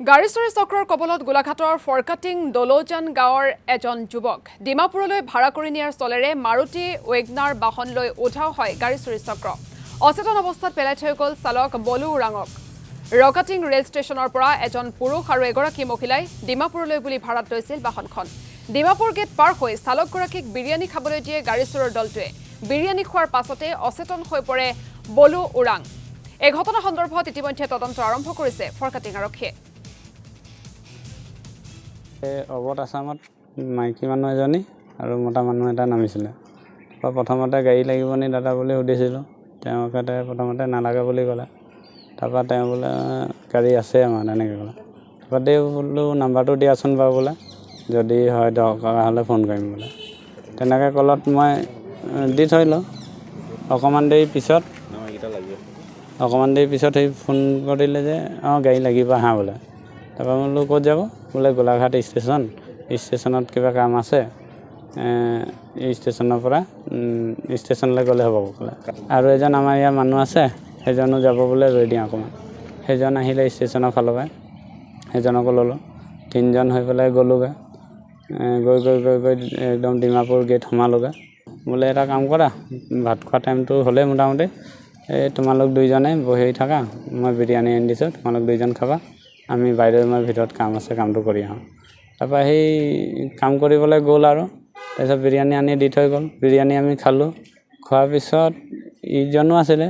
গাড়ী চুৰি চক্ৰৰ কবলত গোলাঘাটৰ ফৰকাটিং দলৌজান গাঁৱৰ এজন যুৱক ডিমাপুৰলৈ ভাড়া কৰি নিয়াৰ চলেৰে মাৰুতি ৱেগনাৰ বাহন লৈ উধাও হয় গাড়ী চুৰি চক্ৰ। অচেতন অৱস্থাত পেলাই থৈ গ'ল চালক বলু ওৰাঙক। ৰকাটিং ৰেল ষ্টেচনৰ পৰা এজন পুৰুষ আৰু এগৰাকী মহিলাই ডিমাপুৰলৈ বুলি ভাড়াত লৈছিল বাহনখন। ডিমাপুৰ গেট পাৰ হৈ চালকগৰাকীক বিৰিয়ানী খাবলৈ দিয়ে গাড়ী চোৰৰ দলটোৱে। বিৰিয়ানী খোৱাৰ পাছতে অচেতন হৈ পৰে বলু ওৰাং। এই ঘটনা সন্দৰ্ভত ইতিমধ্যে তদন্ত আৰম্ভ কৰিছে ফৰকাটিং আৰক্ষীয়ে। অৱধ আছামত মাইকী মানুহ এজনী আৰু মতা মানুহ এটা নামিছিলে। প্ৰথমতে গাড়ী লাগিব নি দাদা বুলি সুধিছিলোঁ, তেওঁলোকে প্ৰথমতে নালাগে বুলি ক'লে। তাৰপৰা তেওঁ বোলে গাড়ী আছে আমাৰ তেনেকৈ ক'লে। তাৰপৰা দেই বোলো নাম্বাৰটো দিয়াচোন বাৰু বোলে, যদি হয় দৰকাৰ হ'লে ফোন কৰিম বোলে। তেনেকৈ ক'লত মই দি থৈলোঁ। অকণমান দেৰি পিছত সেই ফোন কৰিলে যে গাড়ী লাগিব আহা বোলে। তাৰপৰা বোলো ক'ত যাব? বোলে গোলাঘাট ষ্টেচনত কিবা কাম আছে, এই ষ্টেচনৰ পৰা ষ্টেচনলৈ গ'লে হ'ব ক'লে। আৰু এজন আমাৰ ইয়াৰ মানুহ আছে, সেইজনো যাব বোলে, ৰৈ দিওঁ অকণমান। সেইজন আহিলে ষ্টেচনৰ ফালৰ পৰা, সেইজনকো ল'লোঁ। তিনিজন হৈ পেলাই গ'লোগৈ। গৈ একদম ডিমাপুৰ গেট সোমালোগৈ। বোলে এটা কাম কৰা, ভাত খোৱা টাইমটো হ'লেই মোটামুটি, এই তোমালোক দুইজনে বহি থাকা, মই বিৰিয়ানী আনি দিছোঁ, তোমালোক দুইজন খাবা, আমি বাইদেউ মই ভিতৰত কাম আছে, কামটো কৰি আহোঁ। তাৰপৰা সেই কাম কৰিবলৈ গ'ল আৰু তাৰপিছত বিৰিয়ানী আনি দি থৈ গ'ল। বিৰিয়ানী আমি খালোঁ। খোৱাৰ পিছত ইজনো আছিলে।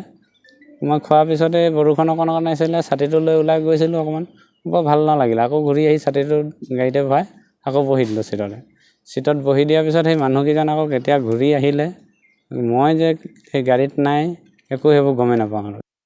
মই খোৱাৰ পিছতে বৰষুণ অকণ আছিলে, ছাতিটো লৈ ওলাই গৈছিলোঁ অকণমান, বৰ ভাল নালাগিলে। আকৌ ঘূৰি আহি ছাতিটো গাড়ীতে ভৰাই আকৌ বহি দিলোঁ চিটত বহি দিয়াৰ পিছত সেই মানুহকেইজন আকৌ কেতিয়া ঘূৰি আহিলে, মই যে সেই গাড়ীত নাই, একো সেইবোৰ গমেই নাপাওঁ আৰু।